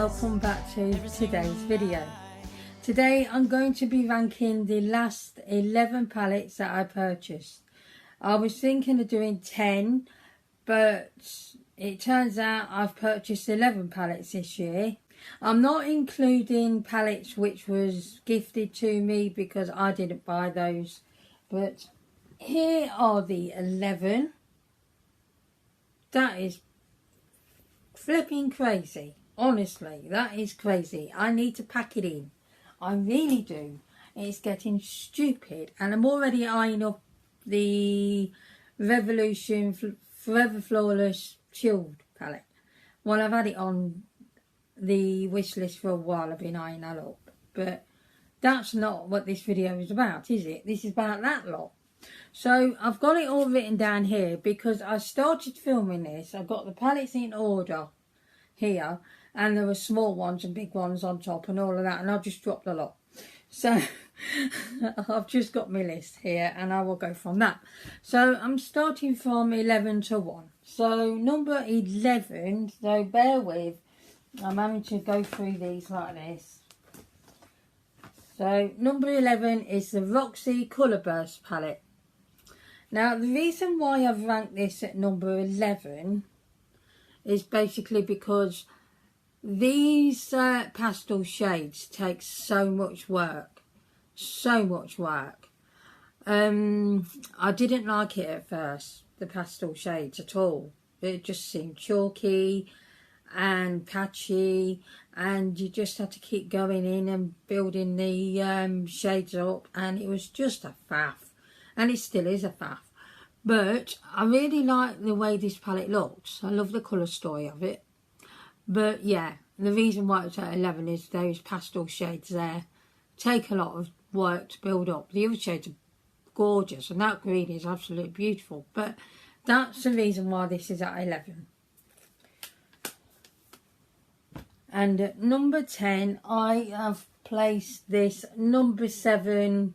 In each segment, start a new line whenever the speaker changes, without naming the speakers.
welcome back to today's video. Today I'm going to be ranking the last 11 palettes that I purchased. I was thinking of doing 10, but it turns out I've purchased 11 palettes this year. I'm not including palettes which was gifted to me because I didn't buy those, but here are the 11. That is flipping crazy. Honestly, that is crazy. I need to pack it in. I really do. It's getting stupid. And I'm already eyeing up the Revolution Forever Flawless Chilled palette. Well, I've had it on the wish list for a while. I've been eyeing that up. But that's not what this video is about, is it? This is about that lot. So I've got it all written down here because I started filming this. I've got the palettes in order here, and there were small ones and big ones on top and all of that, and I've just dropped a lot. So I've just got my list here and I will go from that. So I'm starting from 11 to 1. So number 11, so bear with, I'm having to go through these like this. So number 11 is the Roxy Colour Burst palette. Now the reason why I've ranked this at number 11 is basically because these pastel shades take so much work. So much work. I didn't like it at first, the pastel shades at all. It just seemed chalky and patchy, and you just had to keep going in and building the shades up, and it was just a faff. And it still is a faff. But I really like the way this palette looks. I love the colour story of it. But yeah, the reason why it's at 11 is those pastel shades there take a lot of work to build up. The other shades are gorgeous, and that green is absolutely beautiful. But that's the reason why this is at 11. And at number 10, I have placed this number 7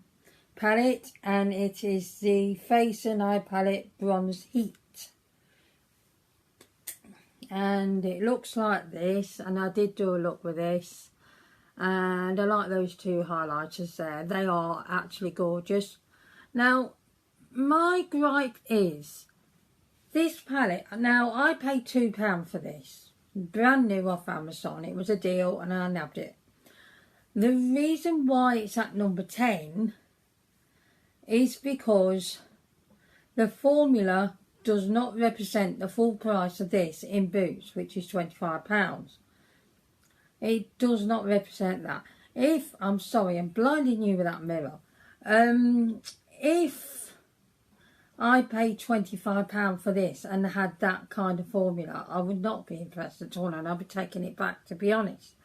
palette, and it is the Face and Eye palette Bronze Heat. And it looks like this, and I did do a look with this, and I like those two highlighters there. They are actually gorgeous. Now my gripe is this palette. Now I paid £2 for this, brand new off Amazon. It was a deal and I nabbed it. The reason why it's at number 10 is because the formula does not represent the full price of this in Boots, which is £25. It does not represent that. If, I'm sorry, I'm blinding you with that mirror. If I paid £25 for this and had that kind of formula, I would not be impressed at all, and I'd be taking it back, to be honest.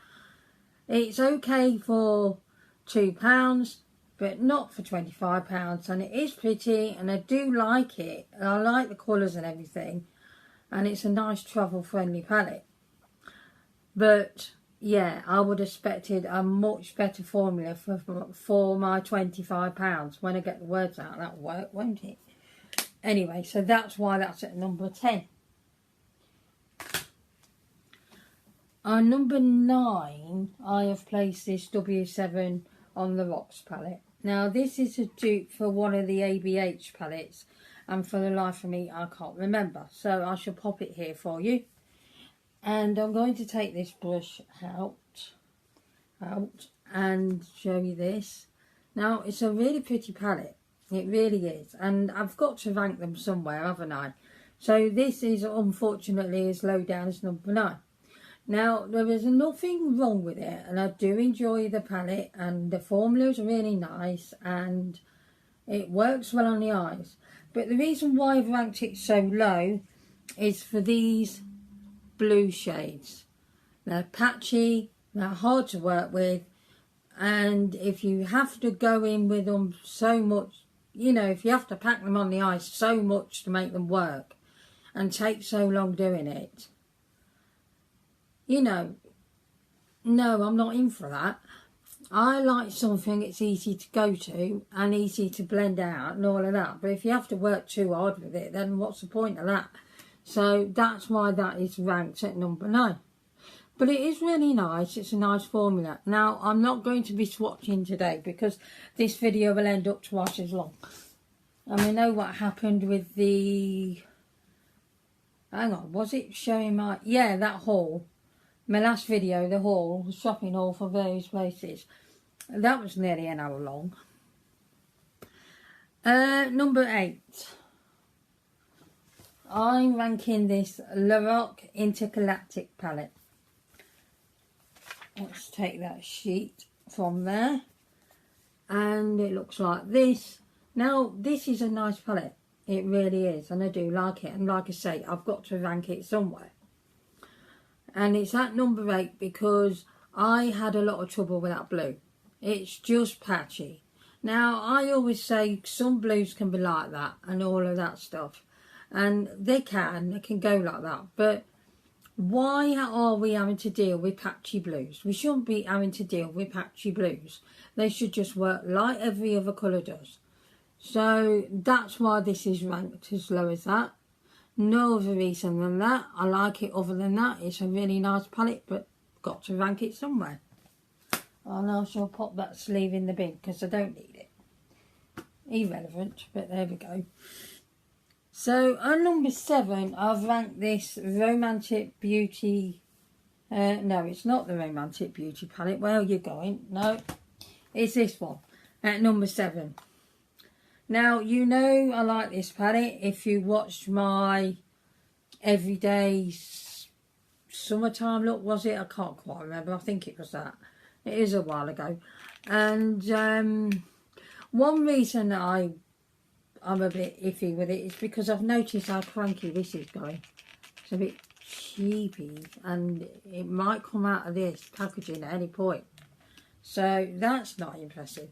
It's okay for £2, but not for £25, and it is pretty, and I do like it, and I like the colours and everything, and it's a nice travel friendly palette. But yeah, I would have expected a much better formula for my £25. When I get the words out, that will work, won't it? Anyway, so that's why that's at number 10. On number 9, I have placed this W7 on the Rocks palette. Now this is a dupe for one of the ABH palettes, and for the life of me I can't remember, so I shall pop it here for you. And I'm going to take this brush out and show you this. Now it's a really pretty palette, it really is, and I've got to rank them somewhere, haven't I? So this is unfortunately as low down as number 9. Now, there is nothing wrong with it, and I do enjoy the palette, and the formula is really nice, and it works well on the eyes. But the reason why I've ranked it so low is for these blue shades. They're patchy, they're hard to work with, and if you have to go in with them so much, you know, if you have to pack them on the eyes so much to make them work, and take so long doing it, you know, no, I'm not in for that. I like something it's easy to go to and easy to blend out and all of that. But if you have to work too hard with it, then what's the point of that? So that's why that is ranked at number 9. But it is really nice. It's a nice formula. Now, I'm not going to be swatching today because this video will end up twice as long. And we know what happened with the... Hang on, was it showing my... Yeah, that haul. My last video, the haul, the shopping haul for various places. That was nearly an hour long. Number 8. I'm ranking this Lavac Intergalactic palette. Let's take that sheet from there. And it looks like this. Now, this is a nice palette. It really is. And I do like it. And like I say, I've got to rank it somewhere. And it's at number 8 because I had a lot of trouble with that blue. It's just patchy. Now, I always say some blues can be like that and all of that stuff. And they can go like that. But why are we having to deal with patchy blues? We shouldn't be having to deal with patchy blues. They should just work like every other colour does. So that's why this is ranked as low as that. No other reason than that. I like it other than that. It's a really nice palette, but got to rank it somewhere. And I shall pop that sleeve in the bin because I don't need it. Irrelevant, but there we go. So on number 7, I've ranked this Romantic Beauty. No, it's not the Romantic Beauty palette. Where are you going? No, it's this one at number 7. Now, you know I like this palette. If you watched my everyday summertime look, was it? I can't quite remember. I think it was that. It is a while ago. And one reason I'm a bit iffy with it is because I've noticed how cranky this is going. It's a bit cheapy and it might come out of this packaging at any point. So that's not impressive.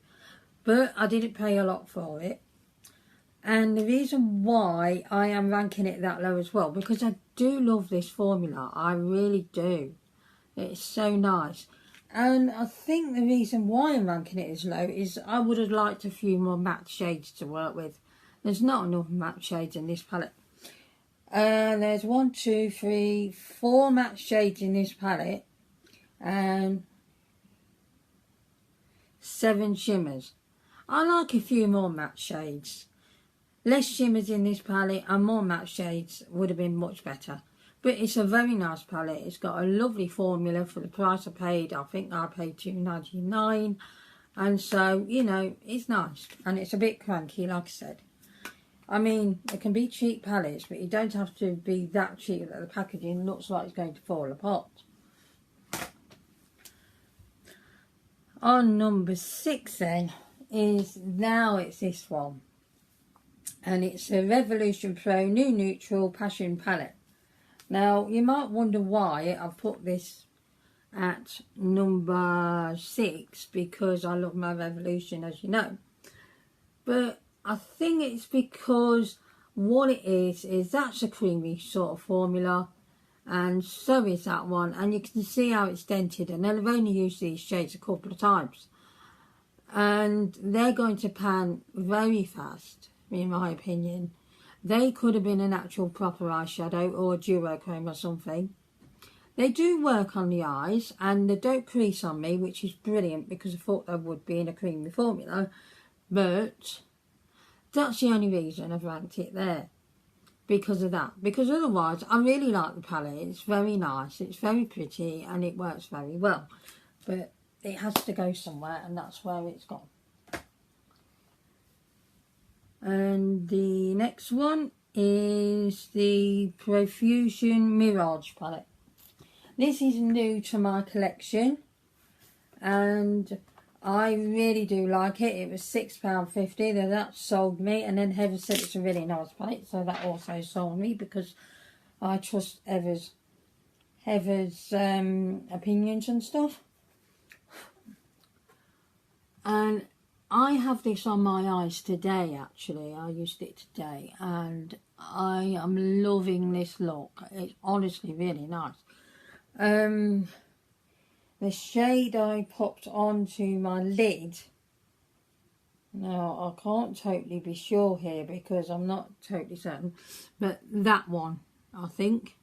But I didn't pay a lot for it. And the reason why I am ranking it that low as well, because I do love this formula. I really do. It's so nice. And I think the reason why I'm ranking it as low is I would have liked a few more matte shades to work with. There's not enough matte shades in this palette. There's 1, 2, 3, 4 matte shades in this palette. And 7 shimmers. I like a few more matte shades. Less shimmers in this palette and more matte shades would have been much better. But it's a very nice palette. It's got a lovely formula for the price I paid. I think I paid $2.99. And so, you know, it's nice. And it's a bit cranky, like I said. I mean, it can be cheap palettes, but you don't have to be that cheap that the packaging looks like it's going to fall apart. On number 6 then, is now it's this one. And it's a Revolution Pro New Neutral Passion Palette. Now, you might wonder why I've put this at number 6, because I love my Revolution, as you know. But I think it's because what it is that's a creamy sort of formula, and so is that one. And you can see how it's dented, and I've only used these shades a couple of times. And they're going to pan very fast, in my opinion. They could have been an actual proper eyeshadow or a duochrome or something. They do work on the eyes and they don't crease on me, which is brilliant because I thought they would be in a creamy formula. But that's the only reason I've ranked it there, because of that. Because otherwise, I really like the palette. It's very nice, it's very pretty, and it works very well. But it has to go somewhere, and that's where it's gone. And the next one is the Profusion Mirage palette. This is new to my collection, and I really do like it. It was £6.50, that sold me, and then Heather said it's a really nice palette, so that also sold me because I trust Heather's opinions and stuff. And I have this on my eyes today, actually. I used it today, and I am loving this look. It's honestly really nice. The shade I popped onto my lid, now I can't totally be sure here because I'm not totally certain, but that one, I think.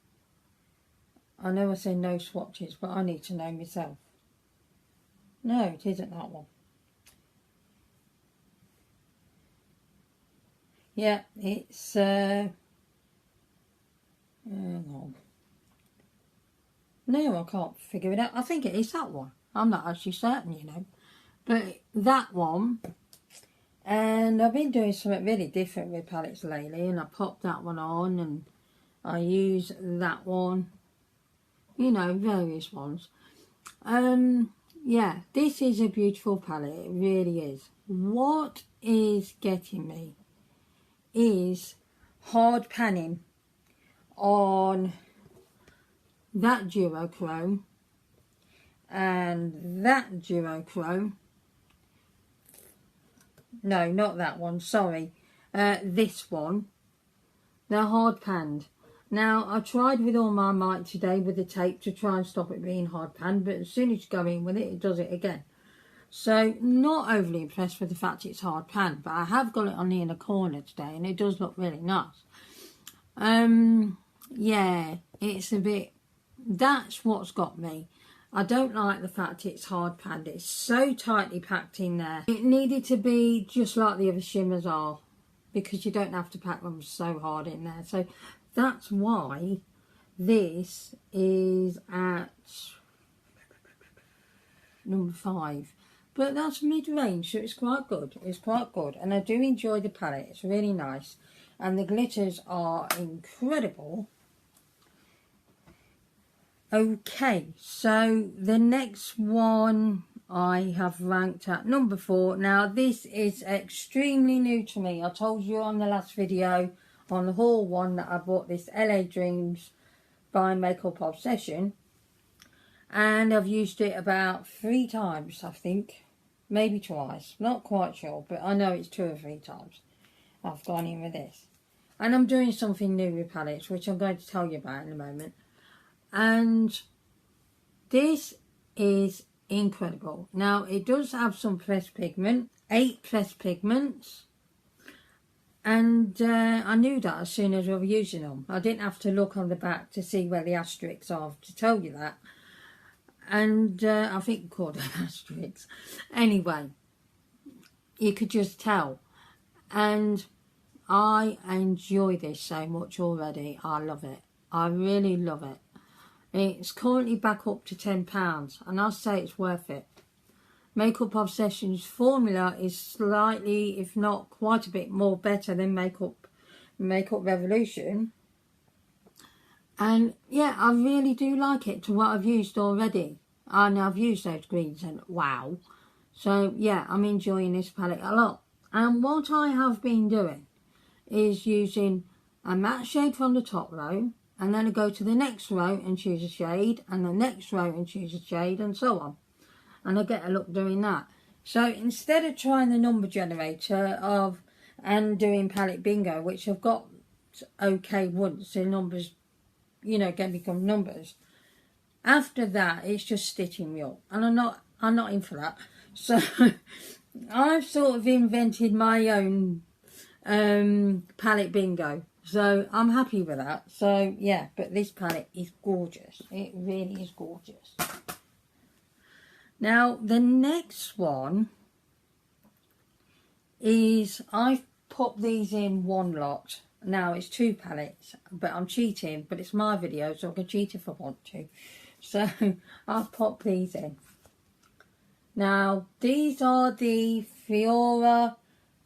I know I say no swatches, but I need to know myself. No, it isn't that one. Yeah, it's hang on. No, I can't figure it out. I think it is that one. I'm not actually certain, you know. But that one, and I've been doing something really different with palettes lately, and I popped that one on and I use that one, you know, various ones. Yeah, this is a beautiful palette, it really is. What is getting me is hard panning on that duochrome and that duochrome. No, not that one, sorry. This one. They're hard panned. Now, I tried with all my might today with the tape to try and stop it being hard panned, but as soon as you go in with it, it does it again. So, not overly impressed with the fact it's hard panned, but I have got it on the inner corner today, and it does look really nice. Yeah, it's a bit, that's what's got me. I don't like the fact it's hard panned. It's so tightly packed in there. It needed to be just like the other shimmers are, because you don't have to pack them so hard in there. So that's why this is at number 5. But that's mid-range, so it's quite good. It's quite good. And I do enjoy the palette. It's really nice. And the glitters are incredible. Okay, so the next one I have ranked at number 4. Now, this is extremely new to me. I told you on the last video, on the haul one, that I bought this LA Dreams by Makeup Obsession. And I've used it about 3 times, I think. Maybe twice. Not quite sure, but I know it's 2 or 3 times I've gone in with this. And I'm doing something new with palettes, which I'm going to tell you about in a moment. And this is incredible. Now, it does have some pressed pigment, 8 pressed pigments. And I knew that as soon as I was using them. I didn't have to look on the back to see where the asterisks are to tell you that. And I think we called them asterisks. Anyway, you could just tell. And I enjoy this so much already. I love it. I really love it. It's currently back up to £10, and I'll say it's worth it. Makeup Obsession's formula is slightly, if not quite a bit more better than Makeup Revolution. And yeah, I really do like it to what I've used already. And I've used those greens and wow. So yeah, I'm enjoying this palette a lot. And what I have been doing is using a matte shade from the top row, and then I go to the next row and choose a shade, and the next row and choose a shade, and so on. And I get a look doing that. So instead of trying the number generator and doing palette bingo, which I've got okay once, the numbers, you know, can become numbers. After that, it's just stitching me up, and I'm not in for that. So I've sort of invented my own palette bingo. So I'm happy with that. So yeah, but this palette is gorgeous. It really is gorgeous. Now the next one is, I've put these in one lot. Now it's 2 palettes, but I'm cheating, but it's my video, so I can cheat if I want to. So I've popped these in. Now these are the Fiora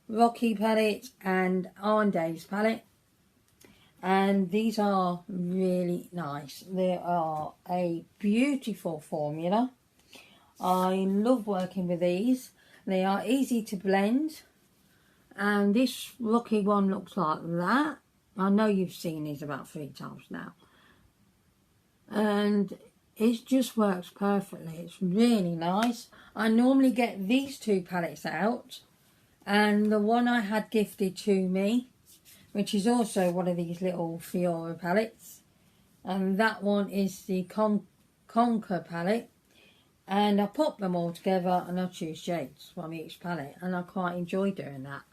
Rocky palette and Days palette. And these are really nice. They are a beautiful formula. I love working with these. They are easy to blend. And this Rocky one looks like that. I know you've seen these about 3 times now. And it just works perfectly. It's really nice. I normally get these 2 palettes out. And the one I had gifted to me, which is also one of these little Fiora palettes. And that one is the Conquer palette. And I pop them all together and I choose shades from each palette. And I quite enjoy doing that.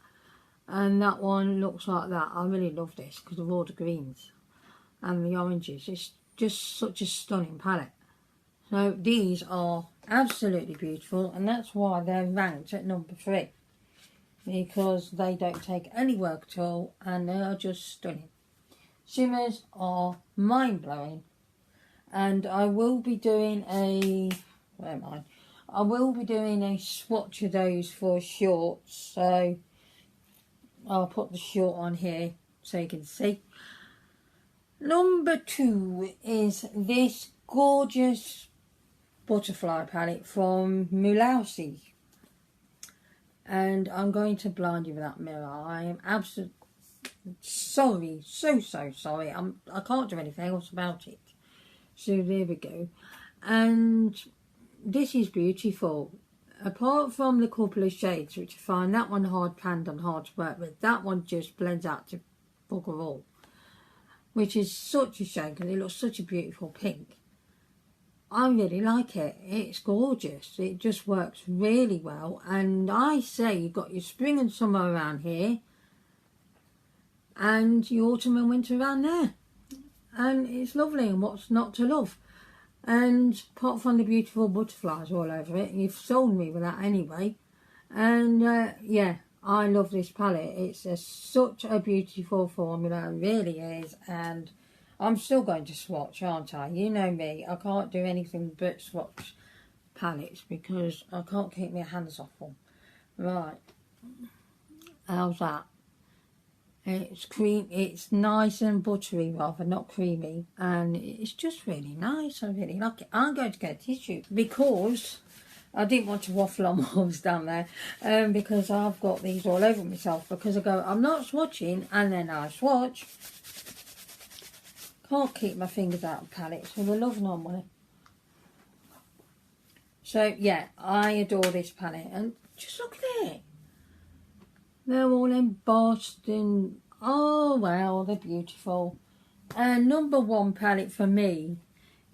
And that one looks like that. I really love this because of all the greens and the oranges. just such a stunning palette. So these are absolutely beautiful, and that's why they're ranked at number 3, because they don't take any work at all and they are just stunning. Shimmers are mind-blowing, and I will be doing a I will be doing a swatch of those for shorts, so I'll put the short on here so you can see. Number 2 is this gorgeous butterfly palette from Mirage, and I'm going to blind you with that mirror. I am absolutely sorry, so sorry. I can't do anything else about it. So there we go. And this is beautiful. Apart from the couple of shades which I find that one hard panned and hard to work with, that one just blends out to bugger all, which is such a shame because it looks such a beautiful pink. I really like it. It's gorgeous. It just works really well. And I say you've got your spring and summer around here and your autumn and winter around there. And it's lovely, and what's not to love? And apart from the beautiful butterflies all over it, you've sold me with that anyway. And yeah, I love this palette. It's such a beautiful formula, it really is. And I'm still going to swatch, aren't I? You know me, I can't do anything but swatch palettes because I can't keep my hands off them. Right, how's that? It's nice and buttery rather, not creamy, and it's just really nice. I really like it. I'm going to get a tissue because I didn't want to waffle on while I was down there, because I've got these all over myself, because I go, I'm not swatching, and then I swatch. Can't keep my fingers out of palettes with a loving on one. So yeah, I adore this palette, and just look at it. They're all embossed and, oh wow, they're beautiful. And number 1 palette for me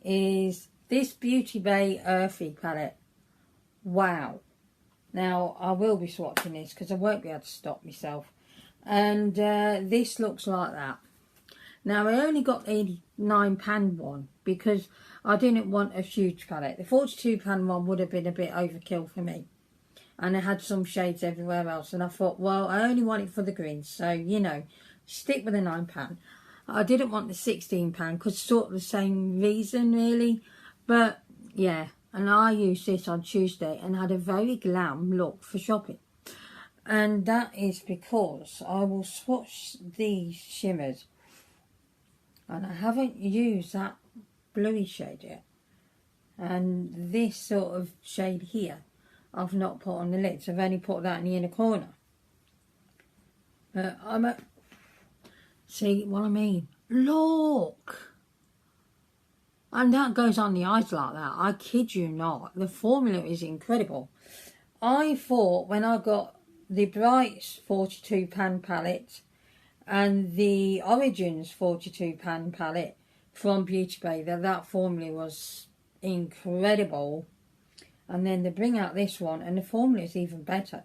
is this Beauty Bay Earthy palette. Wow. Now, I will be swatching this because I won't be able to stop myself. And this looks like that. Now, I only got the 9-pan one because I didn't want a huge palette. The 42-pan one would have been a bit overkill for me. And I had some shades everywhere else, and I thought, well, I only want it for the greens, so, you know, stick with the 9-pan. I didn't want the 16-pan because sort of the same reason, really. But, yeah, and I used this on Tuesday and had a very glam look for shopping. And that is because I will swatch these shimmers. And I haven't used that bluey shade yet. And this sort of shade here, I've not put on the lids. I've only put that in the inner corner. See what I mean? Look! And that goes on the eyes like that. I kid you not. The formula is incredible. I thought when I got the Brights 42-pan palette and the Origins 42-pan palette from Beauty Bay, that formula was incredible. And then they bring out this one and the formula is even better.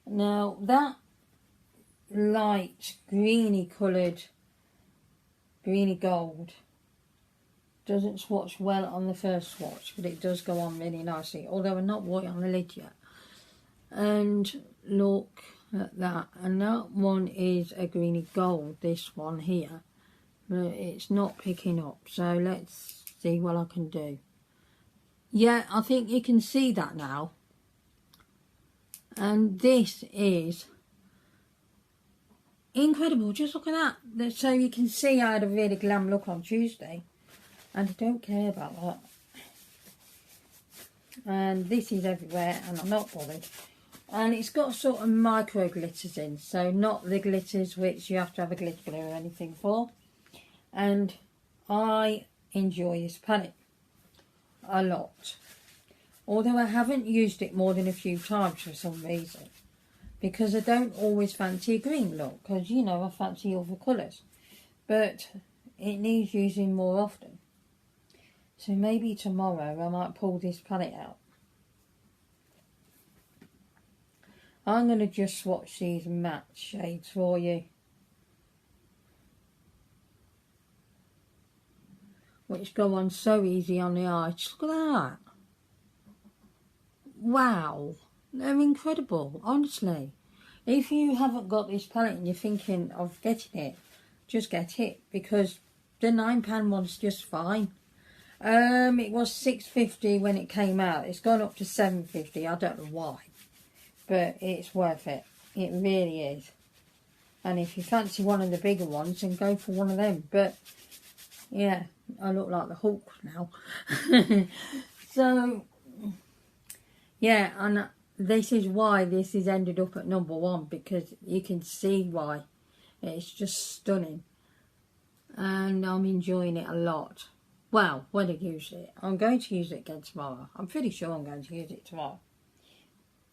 Now that light greeny coloured, greeny gold doesn't swatch well on the first swatch, but it does go on really nicely, although I'm not white on the lid yet. And look at that, and that one is a greeny gold, this one here, but it's not picking up, so let's see what I can do. Yeah, I think you can see that now. And this is incredible. Just look at that. So you can see I had a really glam look on Tuesday. And I don't care about that. And this is everywhere and I'm not bothered. And it's got sort of micro glitters in. So not the glitters which you have to have a glitter glue or anything for. And I enjoy this palette a lot, although I haven't used it more than a few times for some reason, because I don't always fancy a green look, because you know I fancy other colours, but it needs using more often. So maybe tomorrow I might pull this palette out. I'm going to just swatch these matte shades for you, which go on so easy on the eye. Just look at that. Wow. They're incredible, honestly. If you haven't got this palette and you're thinking of getting it, just get it, because the £9 one's just fine. It was £6.50 when it came out. It's gone up to £7.50. I don't know why, but it's worth it. It really is. And if you fancy one of the bigger ones, then go for one of them. But yeah, I look like the Hulk now. So yeah, and this is why this has ended up at #1, because you can see why. It's just stunning. And I'm enjoying it a lot. Well, when I use it. I'm going to use it again tomorrow. I'm pretty sure I'm going to use it tomorrow.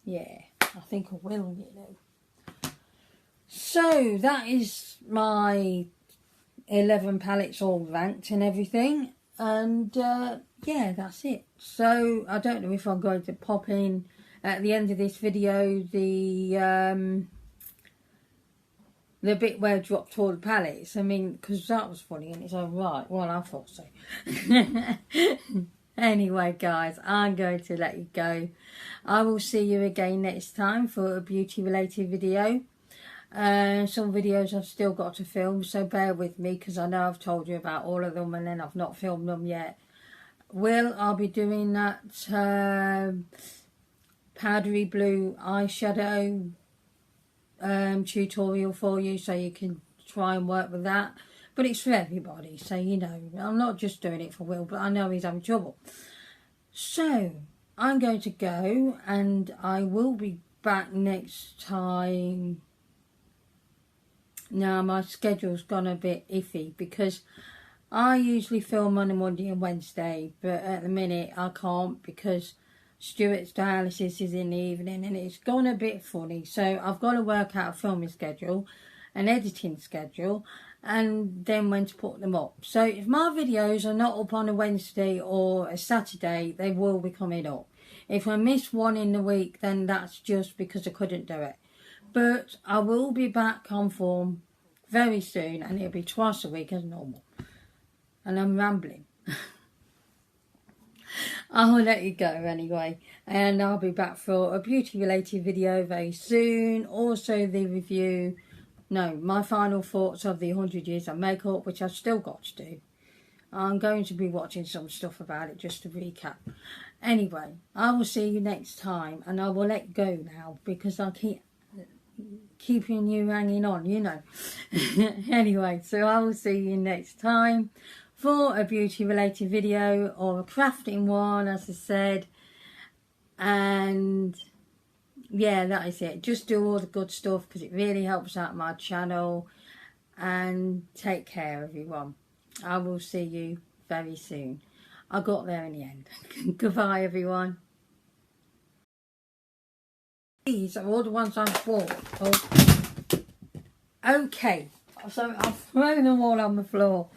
Yeah, I think I will, you know. So, that is my 11 palettes all ranked and everything. And, yeah, that's it. So, I don't know if I'm going to pop in at the end of this video the bit where I dropped all the palettes. I mean, because that was funny in its own right. Well, I thought so. Anyway, guys, I'm going to let you go. I will see you again next time for a beauty-related video. Some videos I've still got to film, so bear with me, because I know I've told you about all of them and then I've not filmed them yet. I'll be doing that powdery blue eyeshadow tutorial for you, so you can try and work with that. But it's for everybody, so you know, I'm not just doing it for Will, but I know he's having trouble. So I'm going to go, and I will be back next time. Now my schedule's gone a bit iffy, because I usually film on a Monday and Wednesday, but at the minute I can't, because Stuart's dialysis is in the evening and it's gone a bit funny. So I've got to work out a filming schedule, an editing schedule, and then when to put them up. So if my videos are not up on a Wednesday or a Saturday, they will be coming up. If I miss one in the week, then that's just because I couldn't do it. But I will be back on form very soon, and it'll be twice a week as normal. And I'm rambling. I'll let you go anyway, and I'll be back for a beauty related video very soon. Also the review, my final thoughts of the 100 years of makeup, which I've still got to do. I'm going to be watching some stuff about it just to recap. Anyway, I will see you next time, and I will let go now because I keep keeping you hanging on, you know. Anyway, so I will see you next time for a beauty related video or a crafting one, as I said. And yeah, that is it. Just do all the good stuff because it really helps out my channel. And take care, everyone. I will see you very soon. I got there in the end. Goodbye, everyone. These are all the ones I've bought. Oh. Okay, so I've thrown them all on the floor.